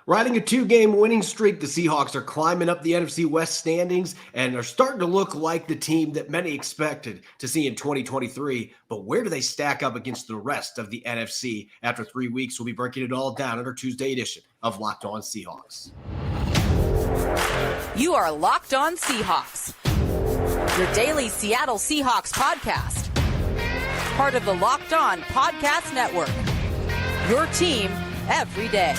Riding a two-game winning streak, the Seahawks are climbing up the NFC West standings and are starting to look like the team that many expected to see in 2023. But where do they stack up against the rest of the NFC? After 3 weeks, we'll be breaking it all down in our Tuesday edition of Locked On Seahawks. You are Locked On Seahawks, your daily Seattle Seahawks podcast. Part of the Locked On Podcast Network, your team every day.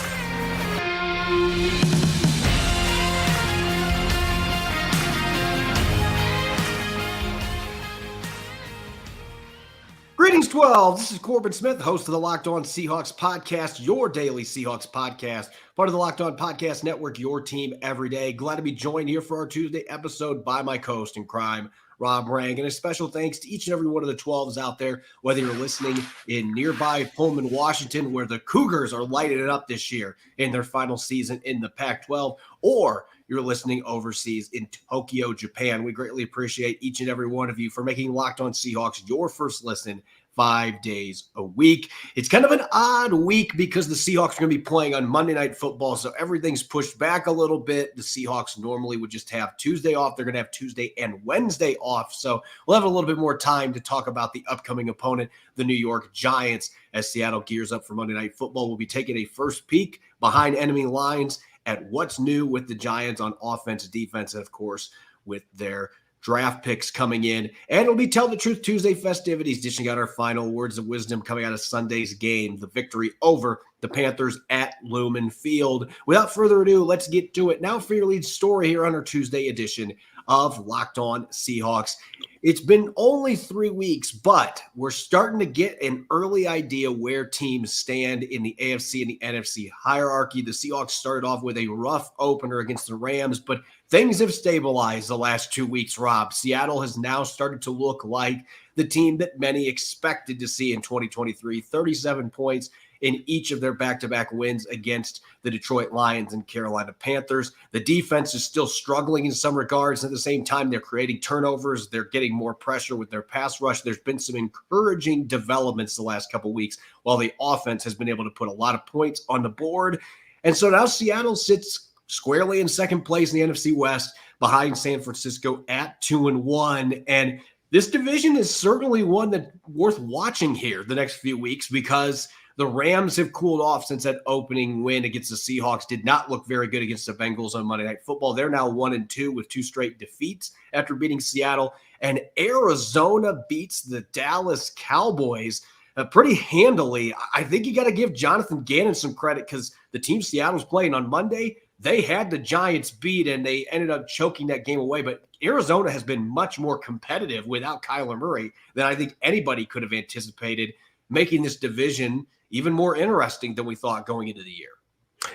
Greetings, 12. This is Corbin Smith, host of the Locked On Seahawks podcast, your daily Seahawks podcast, part of the Locked On Podcast Network, your team every day. Glad to be joined here for our Tuesday episode by my co-host in crime, Rob Rang. And a special thanks to each and every one of the 12s out there, whether you're listening in nearby Pullman, Washington, where the Cougars are lighting it up this year in their final season in the Pac-12, or you're listening overseas in Tokyo, Japan. We greatly appreciate each and every one of you for making Locked On Seahawks your first listen 5 days a week. It's kind of an odd week because the Seahawks are going to be playing on Monday Night Football, so everything's pushed back a little bit. The Seahawks normally would just have Tuesday off. They're going to have Tuesday and Wednesday off, so we'll have a little bit more time to talk about the upcoming opponent, the New York Giants, as Seattle gears up for Monday Night Football. We'll be taking a first peek behind enemy lines at what's new with the Giants on offense, defense, and of course, with their draft picks coming in. And it'll be Tell the Truth Tuesday festivities, dishing out our final words of wisdom coming out of Sunday's game, the victory over the Panthers at Lumen Field. Without further ado, let's get to it. Now for your lead story here on our Tuesday edition of Locked On Seahawks. It's been only 3 weeks, but we're starting to get an early idea where teams stand in the AFC and the NFC hierarchy. The Seahawks started off with a rough opener against the Rams, but things have stabilized the last 2 weeks, Rob. Seattle has now started to look like the team that many expected to see in 2023. 37 points in each of their back-to-back wins against the Detroit Lions and Carolina Panthers. The defense is still struggling in some regards. At the same time, they're creating turnovers. They're getting more pressure with their pass rush. There's been some encouraging developments the last couple of weeks, while the offense has been able to put a lot of points on the board. And so now Seattle sits squarely in second place in the NFC West behind San Francisco at 2-1. And this division is certainly one that's worth watching here the next few weeks because the Rams have cooled off since that opening win against the Seahawks. Did not look very good against the Bengals on Monday Night Football. They're now 1-2 with 2 straight defeats after beating Seattle. And Arizona beats the Dallas Cowboys pretty handily. I think you got to give Jonathan Gannon some credit because the team Seattle's playing on Monday, they had the Giants beat and they ended up choking that game away. But Arizona has been much more competitive without Kyler Murray than I think anybody could have anticipated, making this division even more interesting than we thought going into the year.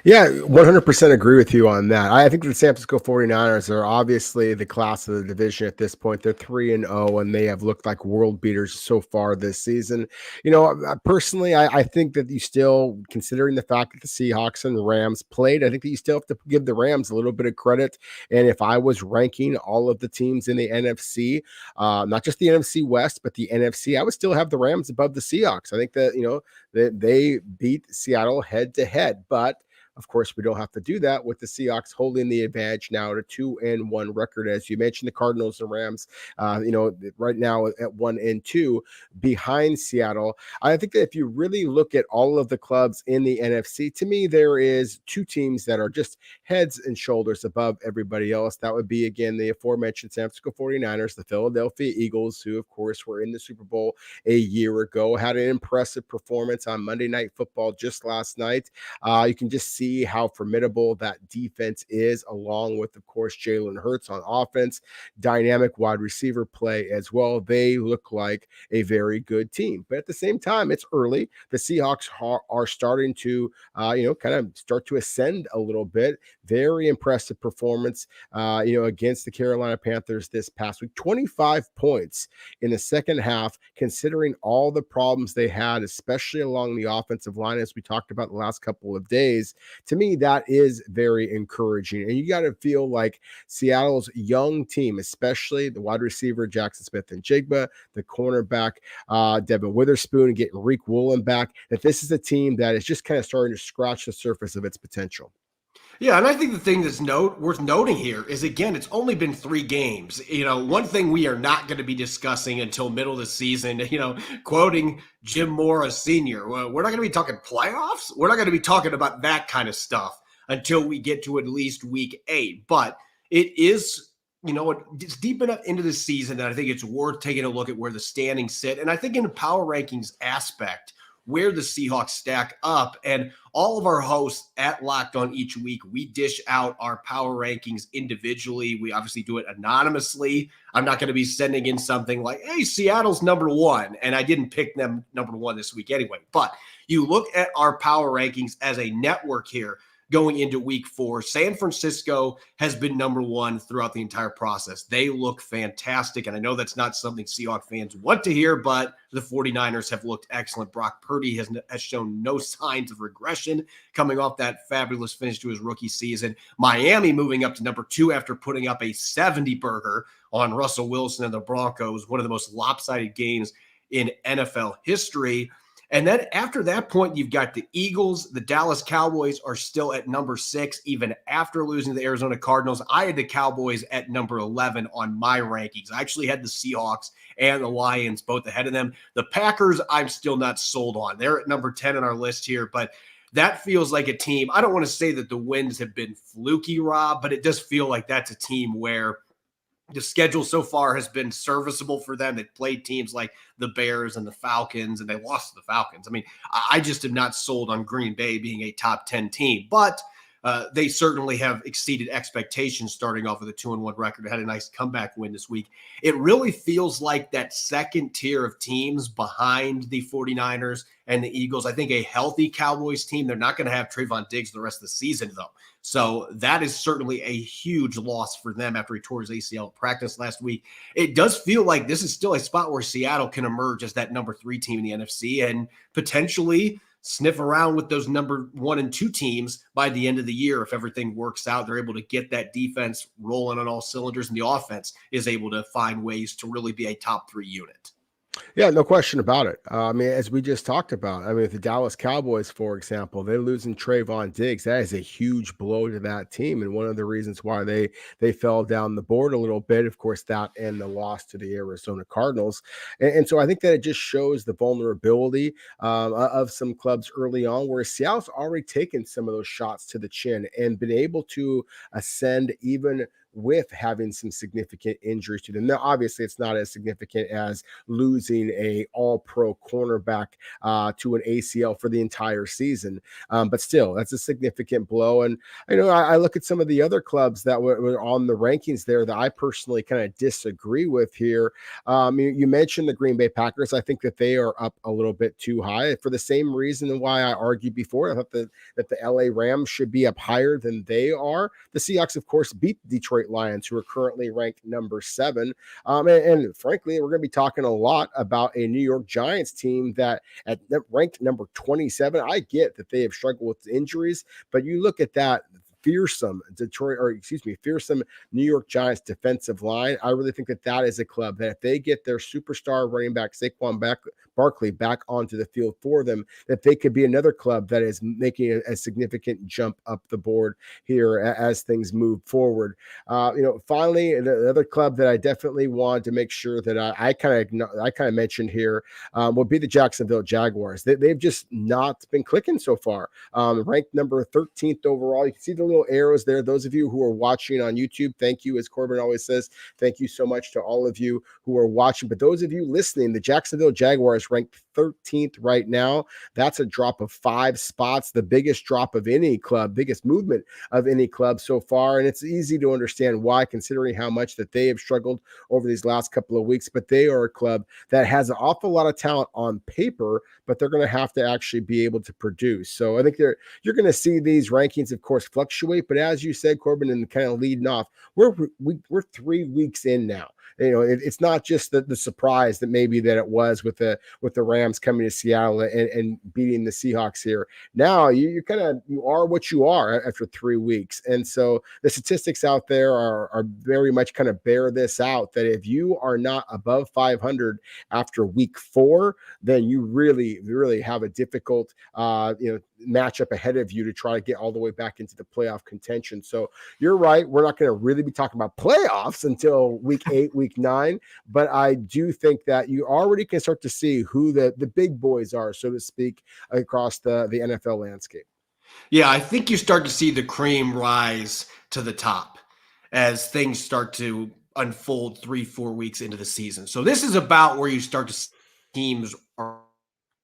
Yeah, 100% agree with you on that. I think the San Francisco 49ers are obviously the class of the division at this point. They're 3-0, and they have looked like world beaters so far this season. You know, personally, I think that you still, considering the fact that the Seahawks and Rams played, I think that you still have to give the Rams a little bit of credit. And if I was ranking all of the teams in the NFC, not just the NFC West, but the NFC, I would still have the Rams above the Seahawks. I think that, you know, that they beat Seattle head to head, but of course, we don't have to do that with the Seahawks holding the advantage now at a 2-1 record. As you mentioned, the Cardinals and Rams, right now at 1-2 behind Seattle. I think that if you really look at all of the clubs in the NFC, to me, there is 2 teams that are just heads and shoulders above everybody else. That would be, again, the aforementioned San Francisco 49ers, the Philadelphia Eagles, who, of course, were in the Super Bowl a year ago, had an impressive performance on Monday Night Football just last night. You can just see how formidable that defense is, along with, of course, Jalen Hurts on offense, dynamic wide receiver play as well. They look like a very good team. But at the same time, it's early. The Seahawks are starting to, kind of start to ascend a little bit. Very impressive performance, against the Carolina Panthers this past week. 25 points in the second half, considering all the problems they had, especially along the offensive line, as we talked about the last couple of days. To me, that is very encouraging. And you got to feel like Seattle's young team, especially the wide receiver Jackson Smith and Jigba, the cornerback Devin Witherspoon, and getting Reek Woolen back, that this is a team that is just kind of starting to scratch the surface of its potential. Yeah, and I think the thing that's worth noting here is, again, it's only been 3 games. One thing we are not going to be discussing until middle of the season, quoting Jim Mora Sr., well, we're not going to be talking playoffs. We're not going to be talking about that kind of stuff until we get to at least week 8. But it is, it's deep enough into the season that I think it's worth taking a look at where the standings sit. And I think in the power rankings aspect, where the Seahawks stack up. And all of our hosts at Locked On each week, we dish out our power rankings individually. We obviously do it anonymously. I'm not going to be sending in something like, hey, Seattle's number 1. And I didn't pick them number 1 this week anyway. But you look at our power rankings as a network here. Going into week 4, San Francisco has been number 1 throughout the entire process. They look fantastic. And I know that's not something Seahawks fans want to hear, but the 49ers have looked excellent. Brock Purdy has shown no signs of regression coming off that fabulous finish to his rookie season. Miami moving up to number 2 after putting up a 70-burger on Russell Wilson and the Broncos, one of the most lopsided games in NFL history. And then after that point, you've got the Eagles. The Dallas Cowboys are still at number 6, even after losing to the Arizona Cardinals. I had the Cowboys at number 11 on my rankings. I actually had the Seahawks and the Lions both ahead of them. The Packers, I'm still not sold on. They're at number 10 on our list here, but that feels like a team. I don't want to say that the wins have been fluky, Rob, but it does feel like that's a team where the schedule so far has been serviceable for them. They've played teams like the Bears and the Falcons, and they lost to the Falcons. I mean, I just am not sold on Green Bay being a top 10 team, but they certainly have exceeded expectations starting off with a 2-1 record. They had a nice comeback win this week. It really feels like that second tier of teams behind the 49ers and the Eagles. I think a healthy Cowboys team, they're not going to have Trayvon Diggs the rest of the season, though. So that is certainly a huge loss for them after he tore his ACL at practice last week. It does feel like this is still a spot where Seattle can emerge as that number 3 team in the NFC and potentially sniff around with those number 1 and 2 teams by the end of the year. If everything works out, they're able to get that defense rolling on all cylinders, and the offense is able to find ways to really be a top 3 unit. Yeah, no question about it. I mean, as we just talked about, I mean, if the Dallas Cowboys, for example, they're losing Trayvon Diggs, that is a huge blow to that team. And one of the reasons why they fell down the board a little bit, of course, that and the loss to the Arizona Cardinals. And so I think that it just shows the vulnerability of some clubs early on, where Seattle's already taken some of those shots to the chin and been able to ascend even with having some significant injuries to them. Now, obviously, it's not as significant as losing a all-pro cornerback to an ACL for the entire season. But still, that's a significant blow. And I look at some of the other clubs that were on the rankings there that I personally kind of disagree with here. You mentioned the Green Bay Packers. I think that they are up a little bit too high for the same reason why I argued before. I thought that the LA Rams should be up higher than they are. The Seahawks, of course, beat Detroit Lions, who are currently ranked number 7. And frankly, we're going to be talking a lot about a New York Giants team that ranked number 27. I get that they have struggled with injuries, but you look at that fearsome New York Giants defensive line. I really think that is a club that if they get their superstar running back Saquon Barkley back onto the field for them, that they could be another club that is making a significant jump up the board here as things move forward. Finally, another club that I definitely want to make sure that I kind of mentioned here would be the Jacksonville Jaguars. They've just not been clicking so far. Ranked number 13th overall. You can see the little arrows there. Those of you who are watching on YouTube, thank you. As Corbin always says, thank you so much to all of you who are watching. But those of you listening, the Jacksonville Jaguars ranked 13th right now. That's a drop of 5 spots, the biggest drop of any club, biggest movement of any club so far. And it's easy to understand why, considering how much that they have struggled over these last couple of weeks. But they are a club that has an awful lot of talent on paper, but they're going to have to actually be able to produce. So I think you're going to see these rankings, of course, fluctuate. But as you said, Corbin, and kind of leading off, we're 3 weeks in now. it's not just the surprise that maybe that it was with the Rams coming to Seattle and beating the Seahawks here. Now you are what you are after 3 weeks. And so the statistics out there are very much kind of bear this out, that if you are not above 500 after week 4, then you really, really have a difficult, matchup ahead of you to try to get all the way back into the playoff contention. So you're right. We're not going to really be talking about playoffs until week 8, week 9, but I do think that you already can start to see who the big boys are, so to speak, across the NFL landscape. Yeah, I think you start to see the cream rise to the top as things start to unfold 3-4 weeks into the season. So this is about where you start to see teams are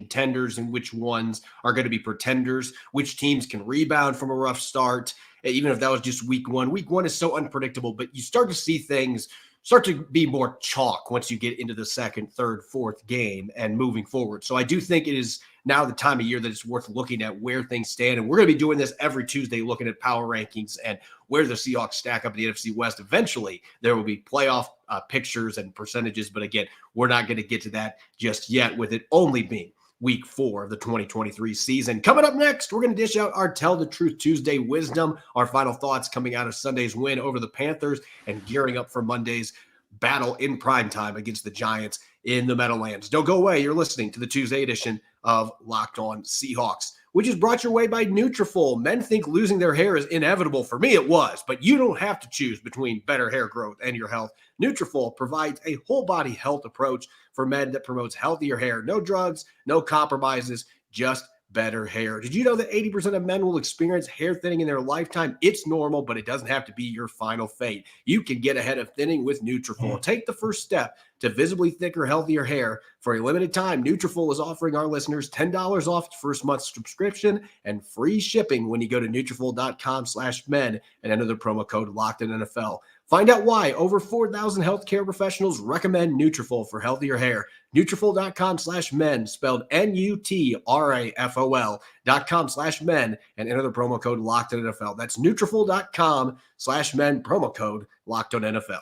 contenders and which ones are going to be pretenders, which teams can rebound from a rough start. Even if that was just week 1. Week 1 is so unpredictable, but you start to see things start to be more chalk once you get into the second, third, fourth game and moving forward. So I do think it is now the time of year that it's worth looking at where things stand. And we're going to be doing this every Tuesday, looking at power rankings and where the Seahawks stack up in the NFC West. Eventually, there will be playoff pictures and percentages. But again, we're not going to get to that just yet, with it only being week 4 of the 2023 season. Coming up next, we're going to dish out our Tell the Truth Tuesday wisdom, our final thoughts coming out of Sunday's win over the Panthers, and gearing up for Monday's battle in primetime against the Giants in the Meadowlands. Don't go away. You're listening to the Tuesday edition of Locked On Seahawks, which is brought your way by Nutrafol. Men think losing their hair is inevitable. For me, it was, but you don't have to choose between better hair growth and your health. Nutrafol provides a whole body health approach for men that promotes healthier hair. No drugs, no compromises, just better hair. Did you know that 80% of men will experience hair thinning in their lifetime? It's normal, but it doesn't have to be your final fate. You can get ahead of thinning with Nutrafol. Take the first step to visibly thicker, healthier hair. For a limited time, Nutrafol is offering our listeners $10 off your first month's subscription and free shipping when you go to Nutrafol.com/men and enter the promo code LOCKEDONNFL. Find out why over 4,000 healthcare professionals recommend Nutrafol for healthier hair. Nutrafol.com/men, spelled Nutrafol.com/men, and enter the promo code LOCKEDONNFL. That's Nutrafol.com/men, promo code LOCKEDONNFL.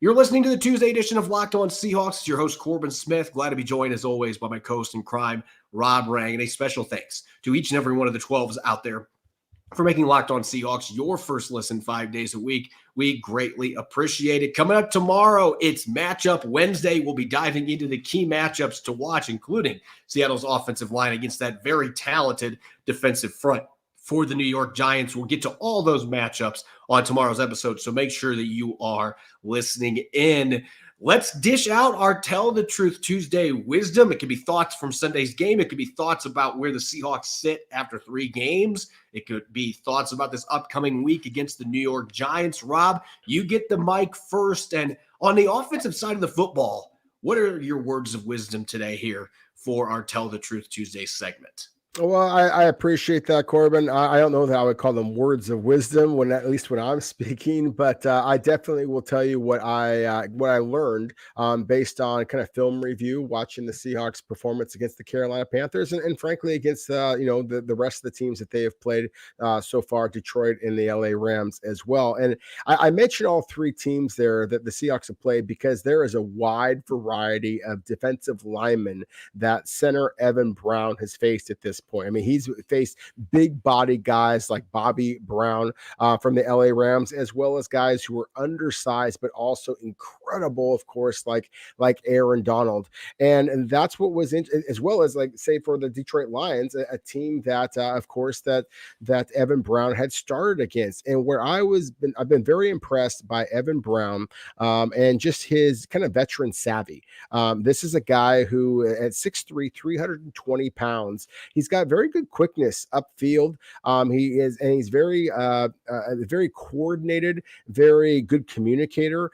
You're listening to the Tuesday edition of Locked On Seahawks. It's your host, Corbin Smith. Glad to be joined, as always, by my co-host in crime, Rob Rang. And a special thanks to each and every one of the 12s out there for making Locked On Seahawks your first listen 5 days a week. We greatly appreciate it. Coming up tomorrow, it's Matchup Wednesday. We'll be diving into the key matchups to watch, including Seattle's offensive line against that very talented defensive front for the New York Giants. We'll get to all those matchups on tomorrow's episode, so make sure that you are listening in. Let's dish out our Tell the Truth Tuesday wisdom. It could be thoughts from Sunday's game. It could be thoughts about where the Seahawks sit after 3 games. It could be thoughts about this upcoming week against the New York Giants. Rob, you get the mic first. And on the offensive side of the football, what are your words of wisdom today here for our Tell the Truth Tuesday segment? Well, I appreciate that, Corbin. I don't know that I would call them words of wisdom at least when I'm speaking, but I definitely will tell you what I learned based on kind of film review, watching the Seahawks performance against the Carolina Panthers and frankly against the rest of the teams that they have played so far, Detroit and the LA Rams as well. And I mentioned all 3 teams there that the Seahawks have played because there is a wide variety of defensive linemen that center Evan Brown has faced at this point. I mean, he's faced big body guys like Bobby Brown from the LA Rams, as well as guys who are undersized, but also incredible, of course, like Aaron Donald. And that's what was as well as, like, say, for the Detroit Lions, a team that, of course, that Evan Brown had started against. And where I've been very impressed by Evan Brown and just his kind of veteran savvy. This is a guy who at 6'3", 320 pounds, he's got very good quickness upfield. He's very coordinated, very good communicator.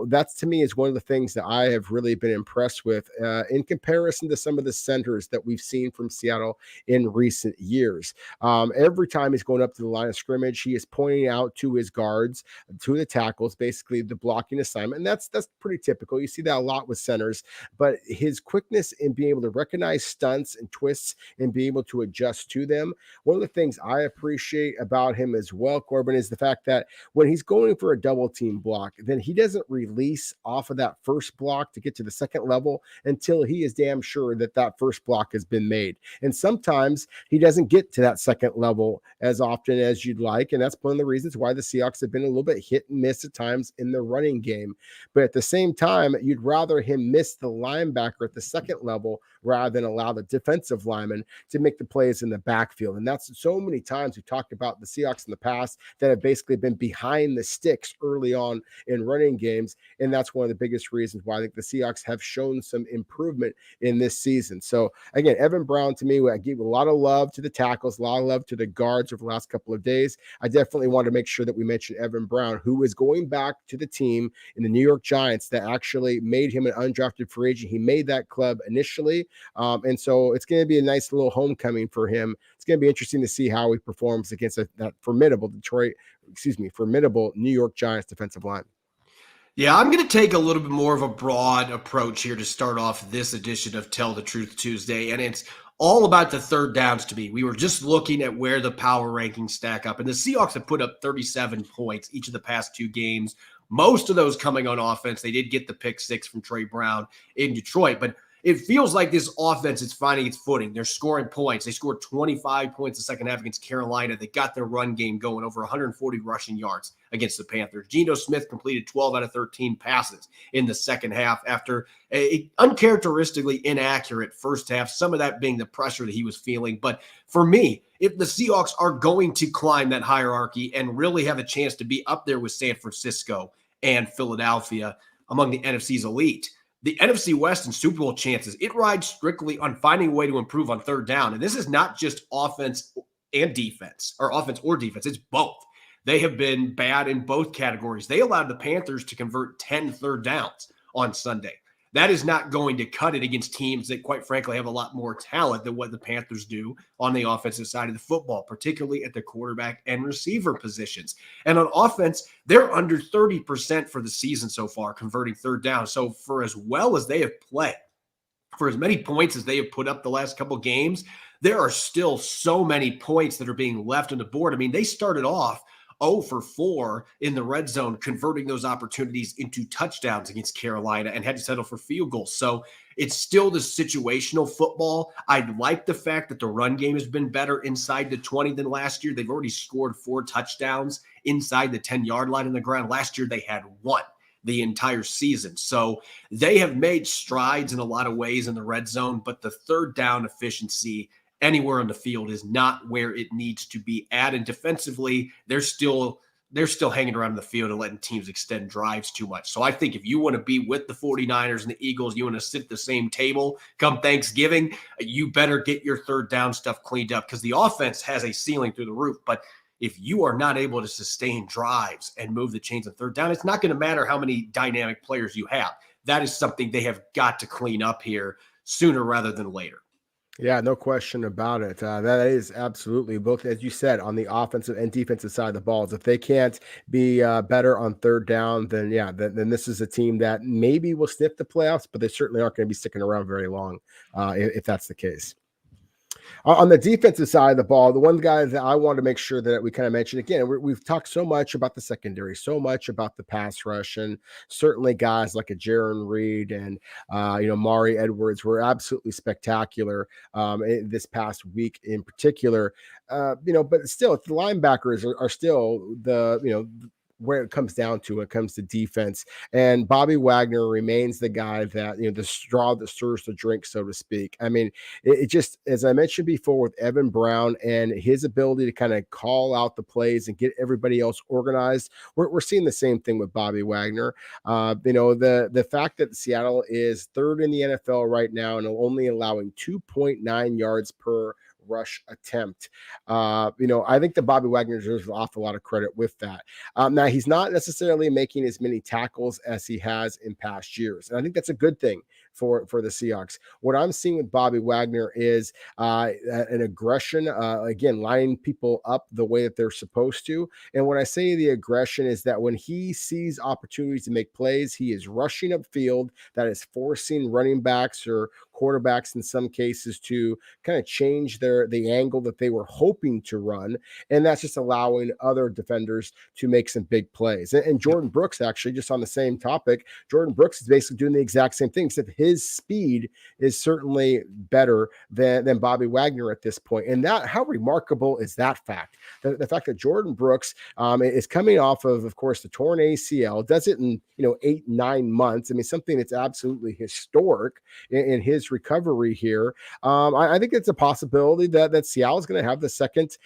That's, to me, is one of the things that I have really been impressed with in comparison to some of the centers that we've seen from Seattle in recent years. Every time he's going up to the line of scrimmage, he is pointing out to his guards, to the tackles, basically the blocking assignment. And that's pretty typical. You see that a lot with centers, but his quickness in being able to recognize stunts and twists and be able to adjust to them. One of the things I appreciate about him as well, Corbin, is the fact that when he's going for a double team block, then he doesn't release off of that first block to get to the second level until he is damn sure that that first block has been made. And sometimes he doesn't get to that second level as often as you'd like. And that's one of the reasons why the Seahawks have been a little bit hit and miss at times in the running game. But at the same time, you'd rather him miss the linebacker at the second level rather than allow the defensive lineman to make the plays in the backfield. And that's so many times we talked about the Seahawks in the past that have basically been behind the sticks early on in running games. And that's one of the biggest reasons why I think the Seahawks have shown some improvement in this season. So again, Evan Brown, to me, I give a lot of love to the tackles, a lot of love to the guards over the last couple of days. I definitely want to make sure that we mention Evan Brown, who is going back to the team in the New York Giants that actually made him an undrafted free agent. He made that club initially. And so it's going to be a nice little homecoming for him. It's going to be interesting to see how he performs against that formidable New York Giants defensive line. Yeah, I'm going to take a little bit more of a broad approach here to start off this edition of Tell the Truth Tuesday, and it's all about the third downs to me. We were just looking at where the power rankings stack up, and the Seahawks have put up 37 points each of the past two games, most of those coming on offense. They did get the pick six from Trey Brown in Detroit, but it feels like this offense is finding its footing. They're scoring points. They scored 25 points the second half against Carolina. They got their run game going, over 140 rushing yards against the Panthers. Geno Smith completed 12 out of 13 passes in the second half after a uncharacteristically inaccurate first half, some of that being the pressure that he was feeling. But for me, if the Seahawks are going to climb that hierarchy and really have a chance to be up there with San Francisco and Philadelphia among the NFC's elite, the NFC West and Super Bowl chances, it rides strictly on finding a way to improve on third down. And this is not just offense and defense, or offense or defense. It's both. They have been bad in both categories. They allowed the Panthers to convert 10 third downs on Sunday. That is not going to cut it against teams that, quite frankly, have a lot more talent than what the Panthers do on the offensive side of the football, particularly at the quarterback and receiver positions. And on offense, they're under 30% for the season so far, converting third down. So for as well as they have played, for as many points as they have put up the last couple games, there are still so many points that are being left on the board. I mean, they started off 0 for 4 in the red zone, converting those opportunities into touchdowns against Carolina and had to settle for field goals. So it's still the situational football. I like the fact that the run game has been better inside the 20 than last year. They've already scored 4 touchdowns inside the 10-yard line on the ground. Last year, they had 1 the entire season. So they have made strides in a lot of ways in the red zone, but the third down efficiency anywhere on the field is not where it needs to be at. And defensively, they're still hanging around in the field and letting teams extend drives too much. So I think if you want to be with the 49ers and the Eagles, you want to sit at the same table come Thanksgiving, you better get your third down stuff cleaned up, because the offense has a ceiling through the roof. But if you are not able to sustain drives and move the chains on third down, it's not going to matter how many dynamic players you have. That is something they have got to clean up here sooner rather than later. Yeah, no question about it. That is absolutely both, as you said, on the offensive and defensive side of the balls. If they can't be better on third down, then then this is a team that maybe will sniff the playoffs, but they certainly aren't going to be sticking around very long if that's the case. On the defensive side of the ball, the one guy that I want to make sure that we kind of mention, again, we've talked so much about the secondary, so much about the pass rush, and certainly guys like a Jaron Reed and, Mari Edwards were absolutely spectacular this past week in particular. But still, the linebackers are still where it comes down to when it comes to defense. And Bobby Wagner remains the guy that, the straw that stirs the drink, so to speak. I mean, it just, as I mentioned before, with Evan Brown and his ability to kind of call out the plays and get everybody else organized, we're seeing the same thing with Bobby Wagner. The fact that Seattle is third in the NFL right now and only allowing 2.9 yards per rush attempt. I think that Bobby Wagner deserves an awful lot of credit with that. Now, he's not necessarily making as many tackles as he has in past years. And I think that's a good thing for the Seahawks. What I'm seeing with Bobby Wagner is an aggression, again, lining people up the way that they're supposed to. And when I say the aggression is that when he sees opportunities to make plays, he is rushing upfield. That is forcing running backs or quarterbacks in some cases to kind of change the angle that they were hoping to run. And that's just allowing other defenders to make some big plays. And Jordan Brooks, actually, just on the same topic, Jordan Brooks is basically doing the exact same thing, except his speed is certainly better than Bobby Wagner at this point. And that, how remarkable is that fact? The fact that Jordan Brooks is coming off of course, the torn ACL, does it in 8-9 months. I mean, something that's absolutely historic in his recovery here. I think it's a possibility that Seattle is going to have the second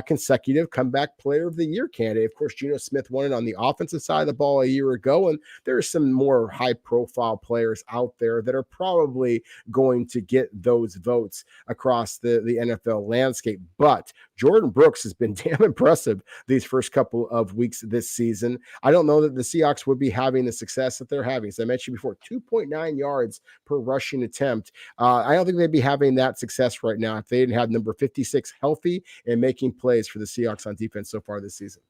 consecutive comeback player of the year candidate. Of course, Geno Smith won it on the offensive side of the ball a year ago, and there are some more high profile players out there that are probably going to get those votes across the NFL landscape. But Jordan Brooks has been damn impressive these first couple of weeks this season. I don't know that the Seahawks would be having the success that they're having. As I mentioned before, 2.9 yards per rushing attempt. I don't think they'd be having that success right now if they didn't have number 56 healthy and making plays for the Seahawks on defense so far this season.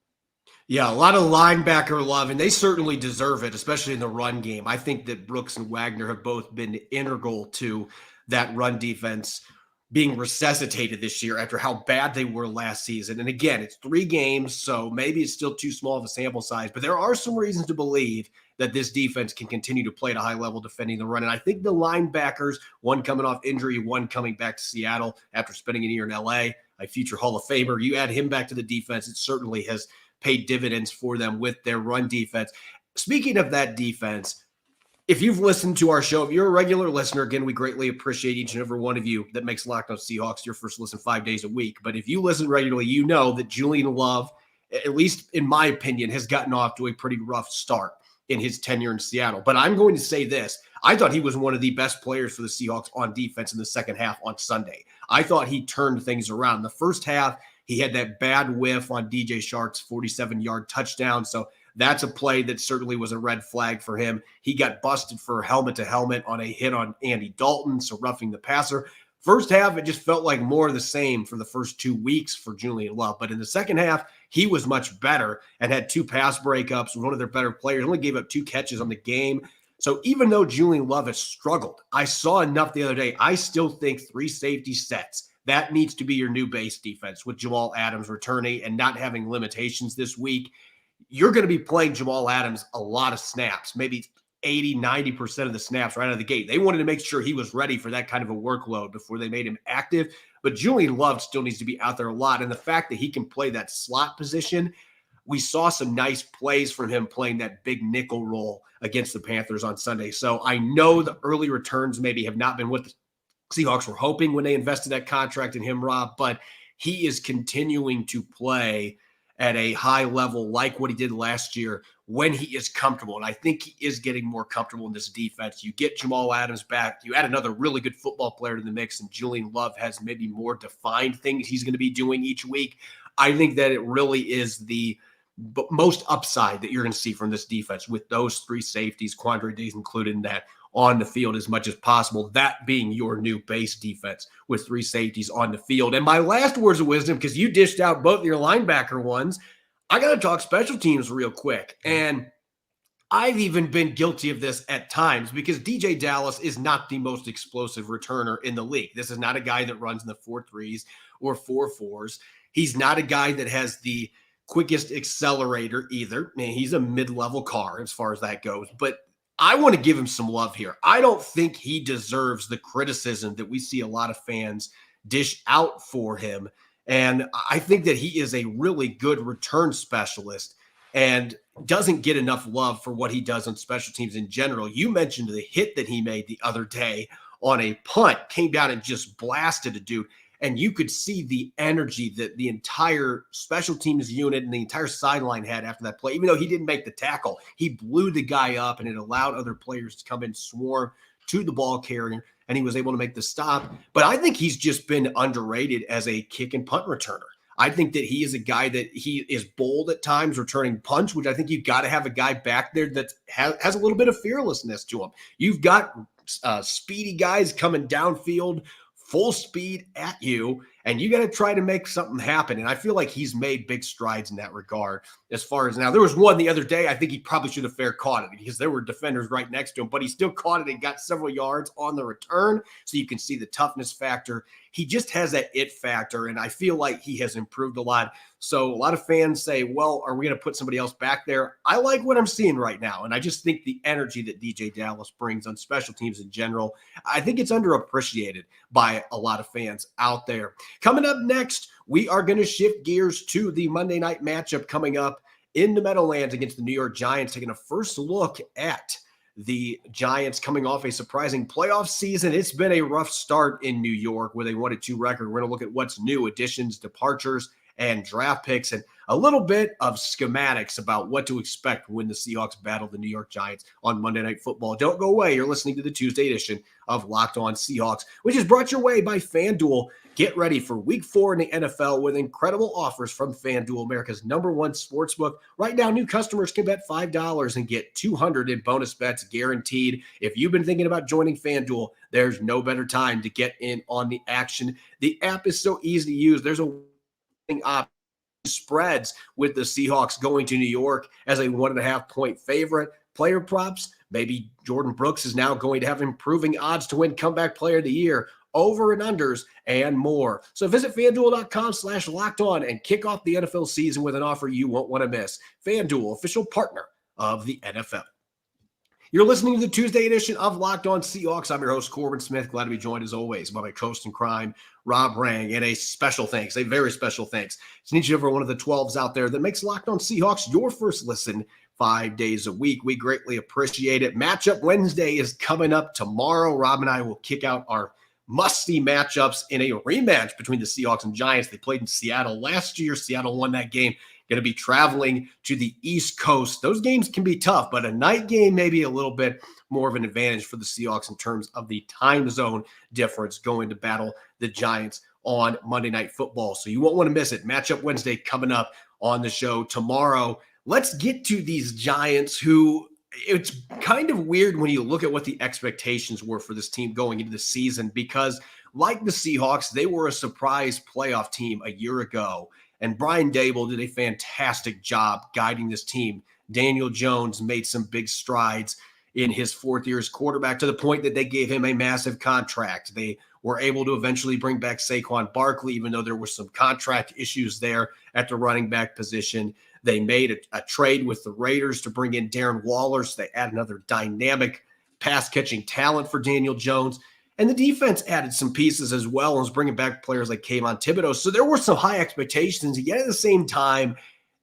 Yeah, a lot of linebacker love, and they certainly deserve it, especially in the run game. I think that Brooks and Wagner have both been integral to that run defense being resuscitated this year after how bad they were last season. And again, it's 3 games, so maybe it's still too small of a sample size, but there are some reasons to believe that this defense can continue to play at a high level defending the run. And I think the linebackers, one coming off injury, one coming back to Seattle after spending a year in LA, a future Hall of Famer, you add him back to the defense, it certainly has paid dividends for them with their run defense. Speaking of that defense, if you've listened to our show, if you're a regular listener, again, we greatly appreciate each and every one of you that makes Locked On Seahawks your first listen 5 days a week. But if you listen regularly, you know that Julian Love, at least in my opinion, has gotten off to a pretty rough start in his tenure in Seattle. But I'm going to say this. I thought he was one of the best players for the Seahawks on defense in the second half on Sunday. I thought he turned things around. The first half, he had that bad whiff on DJ Shark's 47-yard touchdown. So that's a play that certainly was a red flag for him. He got busted for helmet-to-helmet on a hit on Andy Dalton, so roughing the passer. First half, it just felt like more of the same for the first 2 weeks for Julian Love. But in the second half, he was much better and had 2 pass breakups, one of their better players. Only gave up 2 catches on the game. So even though Julian Love has struggled, I saw enough the other day. I still think 3 safety sets. That needs to be your new base defense with Jamal Adams returning and not having limitations this week. You're going to be playing Jamal Adams a lot of snaps, maybe 80, 90% of the snaps right out of the gate. They wanted to make sure he was ready for that kind of a workload before they made him active. But Julian Love still needs to be out there a lot. And the fact that he can play that slot position, we saw some nice plays from him playing that big nickel role against the Panthers on Sunday. So I know the early returns maybe have not been what the Seahawks were hoping when they invested that contract in him, Rob, but he is continuing to play at a high level like what he did last year when he is comfortable. And I think he is getting more comfortable in this defense. You get Jamal Adams back, you add another really good football player to the mix, and Julian Love has maybe more defined things he's going to be doing each week. I think that it really is the most upside that you're going to see from this defense with those 3 safeties, Quandre Diggs included in that, on the field as much as possible, that being your new base defense with 3 safeties on the field. And my last words of wisdom, because you dished out both your linebacker ones, I got to talk special teams real quick. And I've even been guilty of this at times because DJ Dallas is not the most explosive returner in the league. This is not a guy that runs in the 4.3s or 4.4s. He's not a guy that has the quickest accelerator either. I mean, he's a mid-level car as far as that goes. But I want to give him some love here. I don't think he deserves the criticism that we see a lot of fans dish out for him. And I think that he is a really good return specialist and doesn't get enough love for what he does on special teams in general. You mentioned the hit that he made the other day on a punt, came down and just blasted a dude. And you could see the energy that the entire special teams unit and the entire sideline had after that play. Even though he didn't make the tackle, he blew the guy up and it allowed other players to come in, swarm to the ball carrier, and he was able to make the stop. But I think he's just been underrated as a kick and punt returner. I think that he is a guy that he is bold at times returning punts, which I think you've got to have a guy back there that has a little bit of fearlessness to him. You've got speedy guys coming downfield, full speed at you, and you got to try to make something happen. And I feel like he's made big strides in that regard. As far as now, there was one the other day, I think he probably should have fair caught it because there were defenders right next to him, but he still caught it and got several yards on the return. So you can see the toughness factor. He just has that it factor, and I feel like he has improved a lot. So a lot of fans say, well, are we going to put somebody else back there? I like what I'm seeing right now, and I just think the energy that DJ Dallas brings on special teams in general, I think it's underappreciated by a lot of fans out there. Coming up next, we are going to shift gears to the Monday night matchup coming up in the Meadowlands against the New York Giants, taking a first look at the Giants coming off a surprising playoff season. It's been a rough start in New York with a 1-2 record. We're going to look at what's new, additions, departures, and draft picks, and a little bit of schematics about what to expect when the Seahawks battle the New York Giants on Monday Night Football. Don't go away. You're listening to the Tuesday edition of Locked On Seahawks, which is brought your way by FanDuel. Get ready for Week 4 in the NFL with incredible offers from FanDuel, America's #1 sportsbook. Right now, new customers can bet $5 and get $200 in bonus bets guaranteed. If you've been thinking about joining FanDuel, there's no better time to get in on the action. The app is so easy to use. There's a spreads with the Seahawks going to New York as a 1.5-point favorite. Player props, maybe Jordan Brooks is now going to have improving odds to win comeback player of the year, over and unders, and more. So visit FanDuel.com/lockedon and kick off the NFL season with an offer you won't want to miss. FanDuel, official partner of the NFL. You're listening to the Tuesday edition of Locked On Seahawks. I'm your host, Corbin Smith. Glad to be joined, as always, by my co-host in crime, Rob Rang. And a special thanks, a very special thanks to each and every one of the 12s out there that makes Locked On Seahawks your first listen 5 days a week. We greatly appreciate it. Matchup Wednesday is coming up tomorrow. Rob and I will kick out our must-see matchups in a rematch between the Seahawks and Giants. They played in Seattle last year. Seattle won that game. Going to be traveling to the East Coast. Those games can be tough, but a night game may be a little bit more of an advantage for the Seahawks in terms of the time zone difference going to battle the Giants on Monday Night Football. So you won't want to miss it. Matchup Wednesday coming up on the show tomorrow. Let's get to these Giants who it's kind of weird when you look at what the expectations were for this team going into the season, because like the Seahawks, they were a surprise playoff team a year ago. And Brian Daboll did a fantastic job guiding this team. Daniel Jones made some big strides in his fourth year as quarterback to the point that they gave him a massive contract. They were able to eventually bring back Saquon Barkley, even though there were some contract issues there at the running back position. They made a trade with the Raiders to bring in Darren Waller, so they add another dynamic pass-catching talent for Daniel Jones. And the defense added some pieces as well and was bringing back players like Kayvon Thibodeau. So there were some high expectations. Yet at the same time,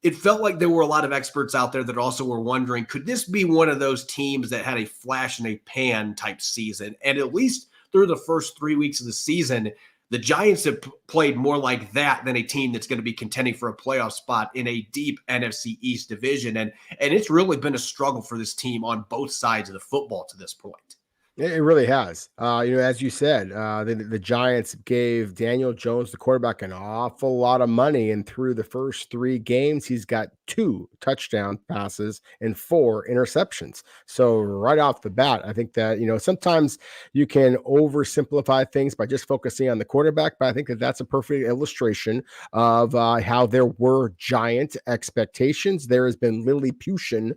it felt like there were a lot of experts out there that also were wondering, could this be one of those teams that had a flash in a pan type season? And at least through the first 3 weeks of the season, the Giants have played more like that than a team that's going to be contending for a playoff spot in a deep NFC East division. And it's really been a struggle for this team on both sides of the football to this point. It really has. As you said, the Giants gave Daniel Jones, the quarterback, an awful lot of money. And through the first 3 games, he's got 2 touchdown passes and 4 interceptions. So right off the bat, I think that, sometimes you can oversimplify things by just focusing on the quarterback. But I think that that's a perfect illustration of how there were giant expectations. There has been Lilliputian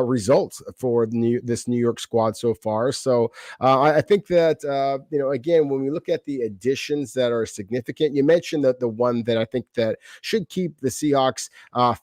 results for this New York squad so far. So I think that, again, when we look at the additions that are significant, you mentioned that the one that I think that should keep the Seahawks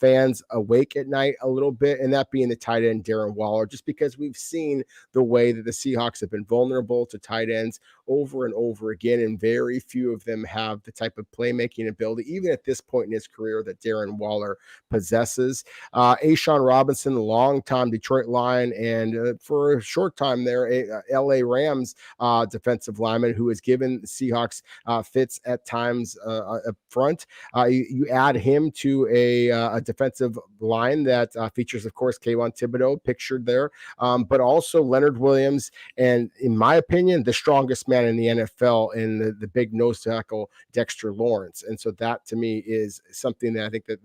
fans awake at night a little bit, and that being the tight end Darren Waller, just because we've seen the way that the Seahawks have been vulnerable to tight ends over and over again, and very few of them have the type of playmaking ability, even at this point in his career, that Darren Waller possesses. A'Shawn Robinson, longtime Detroit Lion, and for a short time there, LA Rams defensive lineman who has given the Seahawks fits at times up front. You add him to a defensive line that features, of course, Kayvon Thibodeau pictured there, but also Leonard Williams, and in my opinion, the strongest man in the NFL in the big nose tackle Dexter Lawrence. And so that to me is something that I think that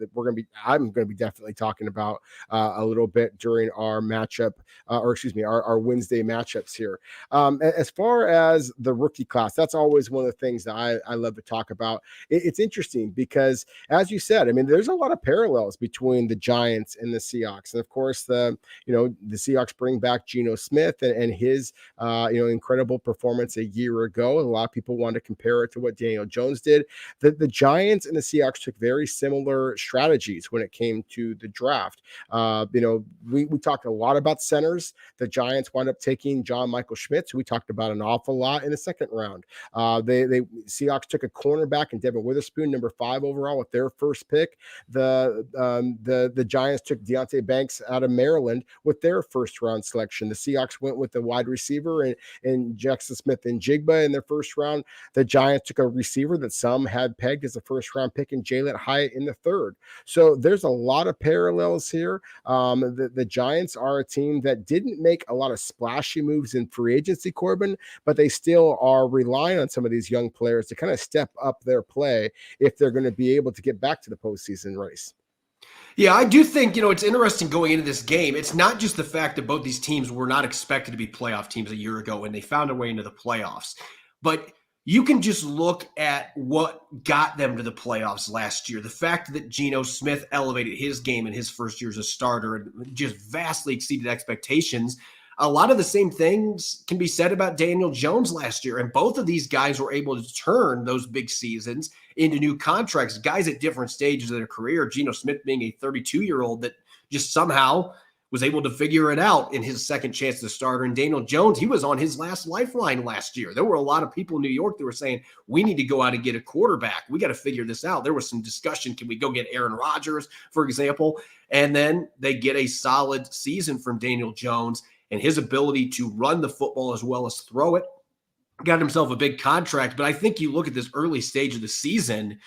I'm going to be definitely talking about a little bit during our matchup, our Wednesday matchups here. As far as the rookie class, that's always one of the things that I love to talk about. It's interesting because, as you said, I mean, there's a lot of parallels between the Giants and the Seahawks. And of course, the Seahawks bring back Geno Smith and his incredible performance a year ago. A lot of people want to compare it to what Daniel Jones did. The Giants and the Seahawks took very similar strategies when it came to the draft. We talked a lot about centers. The Giants wound up taking John Michael Schmitz, who we talked about an awful lot in the second round. The Seahawks took a cornerback and Devin Witherspoon, number 5 overall, with their first pick. The Giants took Deonte Banks out of Maryland with their first round selection. The Seahawks went with the wide receiver and Jackson Smith and Jigba in their first round. The Giants took a receiver that some had pegged as a first round pick in Jalen Hyatt in the third. So there's a lot of parallels here. The Giants are a team that didn't make a lot of splashy moves in free agency, Corbin, but they still are relying on some of these young players to kind of step up their play if they're going to be able to get back to the postseason race. Yeah, I do think, it's interesting going into this game. It's not just the fact that both these teams were not expected to be playoff teams a year ago and they found their way into the playoffs, but you can just look at what got them to the playoffs last year. The fact that Geno Smith elevated his game in his first year as a starter and just vastly exceeded expectations. A lot of the same things can be said about Daniel Jones last year. And both of these guys were able to turn those big seasons into new contracts, guys at different stages of their career. Geno Smith being a 32-year-old that just somehow was able to figure it out in his second chance to starter. And Daniel Jones, he was on his last lifeline last year. There were a lot of people in New York that were saying, we need to go out and get a quarterback. We got to figure this out. There was some discussion. Can we go get Aaron Rodgers, for example? And then they get a solid season from Daniel Jones and his ability to run the football as well as throw it. Got himself a big contract. But I think you look at this early stage of the season,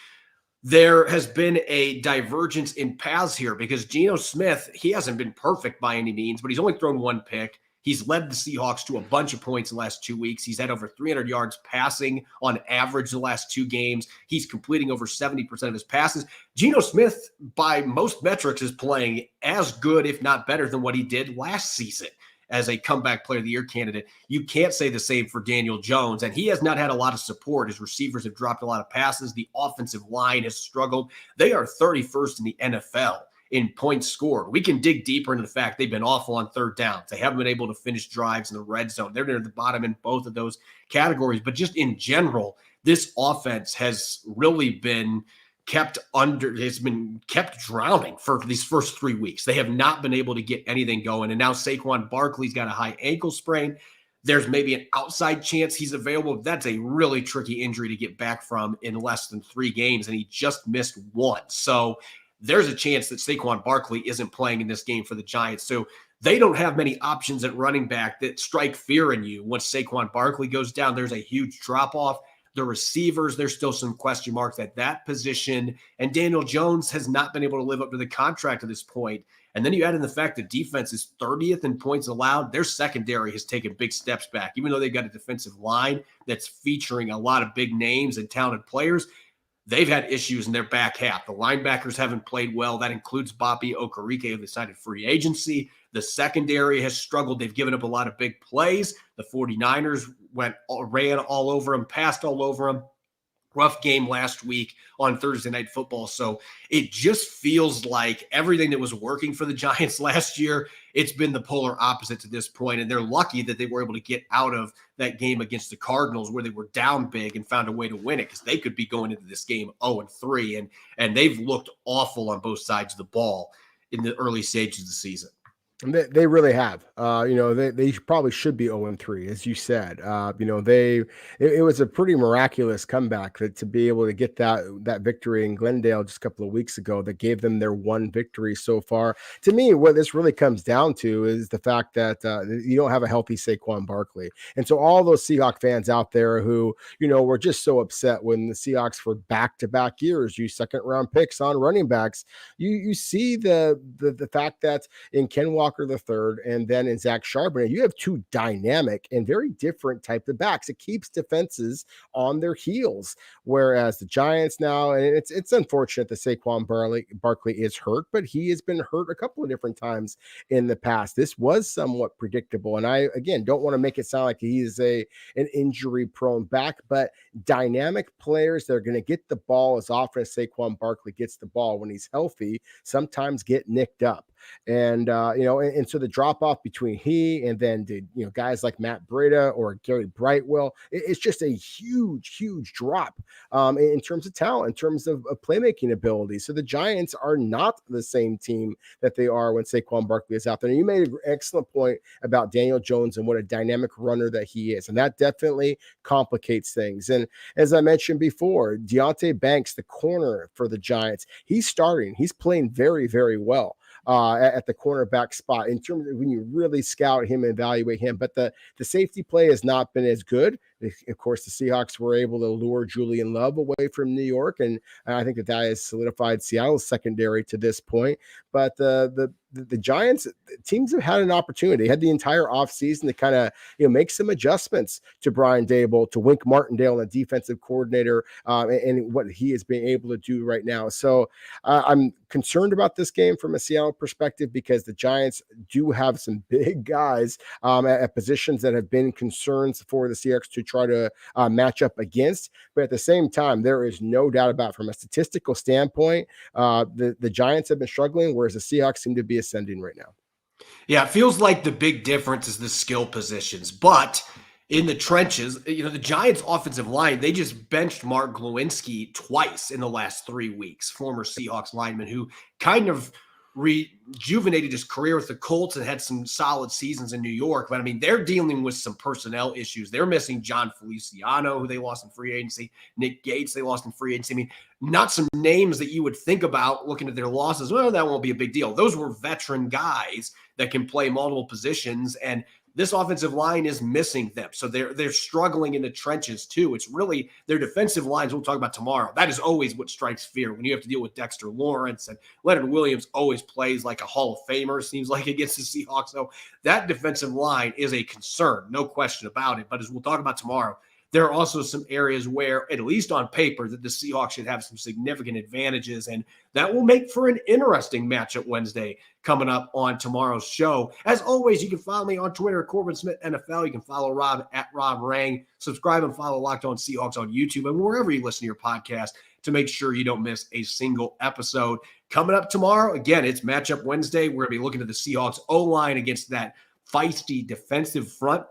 there has been a divergence in paths here because Geno Smith, he hasn't been perfect by any means, but he's only thrown one pick. He's led the Seahawks to a bunch of points in the last 2 weeks. He's had over 300 yards passing on average the last 2 games. He's completing over 70% of his passes. Geno Smith, by most metrics, is playing as good, if not better, than what he did last season as a comeback player of the year candidate. You can't say the same for Daniel Jones, and he has not had a lot of support. His receivers have dropped a lot of passes. The offensive line has struggled. They are 31st in the NFL in points scored. We can dig deeper into the fact they've been awful on third downs. They haven't been able to finish drives in the red zone. They're near the bottom in both of those categories, but just in general, this offense has really been has been kept drowning for these first 3 weeks. They have not been able to get anything going. And now Saquon Barkley's got a high ankle sprain. There's maybe an outside chance he's available. That's a really tricky injury to get back from in less than 3 games. And he just missed 1. So there's a chance that Saquon Barkley isn't playing in this game for the Giants. So they don't have many options at running back that strike fear in you. Once Saquon Barkley goes down, there's a huge drop off. The receivers, there's still some question marks at that position. And Daniel Jones has not been able to live up to the contract at this point. And then you add in the fact that defense is 30th in points allowed. Their secondary has taken big steps back. Even though they've got a defensive line that's featuring a lot of big names and talented players, they've had issues in their back half. The linebackers haven't played well. That includes Bobby Okereke, who decided free agency. The secondary has struggled. They've given up a lot of big plays. The 49ers ran all over them, passed all over them. Rough game last week on Thursday Night Football. So it just feels like everything that was working for the Giants last year, it's been the polar opposite to this point. And they're lucky that they were able to get out of that game against the Cardinals where they were down big and found a way to win it, because they could be going into this game 0-3. And they've looked awful on both sides of the ball in the early stages of the season. They really have. They probably should be 0-3, as you said. It was a pretty miraculous comeback to be able to get that victory in Glendale just a couple of weeks ago that gave them their one victory so far. To me, what this really comes down to is the fact that you don't have a healthy Saquon Barkley. And so all those Seahawks fans out there who, were just so upset when the Seahawks for back-to-back years use second-round picks on running backs, you see the fact that in Kenwa Walker III, and then in Zach Charbonnet, you have two dynamic and very different type of backs. It keeps defenses on their heels. Whereas the Giants now, and it's unfortunate that Saquon Barkley is hurt, but he has been hurt a couple of different times in the past. This was somewhat predictable. And I, again, don't want to make it sound like he is an injury-prone back, but dynamic players that are going to get the ball as often as Saquon Barkley gets the ball when he's healthy sometimes get nicked up. And, and so the drop off between he and then guys like Matt Breida or Gary Brightwell, it's just a huge drop in terms of talent, in terms of playmaking ability. So the Giants are not the same team that they are when Saquon Barkley is out there. And you made an excellent point about Daniel Jones and what a dynamic runner that he is. And that definitely complicates things. And as I mentioned before, Deonte Banks, the corner for the Giants, he's starting. He's playing very, very well at the cornerback spot in terms of when you really scout him and evaluate him. But the safety play has not been as good. Of course, the Seahawks were able to lure Julian Love away from New York, and I think that has solidified Seattle's secondary to this point. But the Giants teams have had an opportunity. They had the entire offseason to kind of make some adjustments to Brian Daboll, to Wink Martindale, the defensive coordinator, and what he is being able to do right now. So I'm concerned about this game from a Seattle perspective because the Giants do have some big guys at positions that have been concerns for the Seahawks to try to match up against. But at the same time, there is no doubt about from a statistical standpoint, the Giants have been struggling, whereas the Seahawks seem to be ascending right now. Yeah, it feels like the big difference is the skill positions. But in the trenches, the Giants' offensive line, they just benched Mark Glowinski twice in the last 3 weeks, former Seahawks lineman who kind of rejuvenated his career with the Colts and had some solid seasons in New York. But, they're dealing with some personnel issues. They're missing John Feliciano, who they lost in free agency, Nick Gates, they lost in free agency. Not some names that you would think about looking at their losses. Well, that won't be a big deal. Those were veteran guys that can play multiple positions, and this offensive line is missing them. So they're struggling in the trenches too. It's really their defensive lines we'll talk about tomorrow. That is always what strikes fear when you have to deal with Dexter Lawrence, and Leonard Williams always plays like a Hall of Famer, seems like, against the Seahawks. So that defensive line is a concern, no question about it. But as we'll talk about tomorrow, there are also some areas where, at least on paper, that the Seahawks should have some significant advantages, and that will make for an interesting matchup Wednesday coming up on tomorrow's show. As always, you can follow me on Twitter, Corbin Smith NFL. You can follow Rob at Rob Rang. Subscribe and follow Locked On Seahawks on YouTube and wherever you listen to your podcast to make sure you don't miss a single episode. Coming up tomorrow, again, it's Matchup Wednesday. We're going to be looking at the Seahawks O-line against that feisty defensive front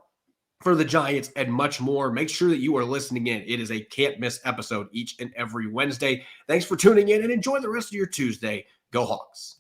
for the Giants and much more. Make sure that you are listening in. It is a can't-miss episode each and every Wednesday. Thanks for tuning in and enjoy the rest of your Tuesday. Go Hawks.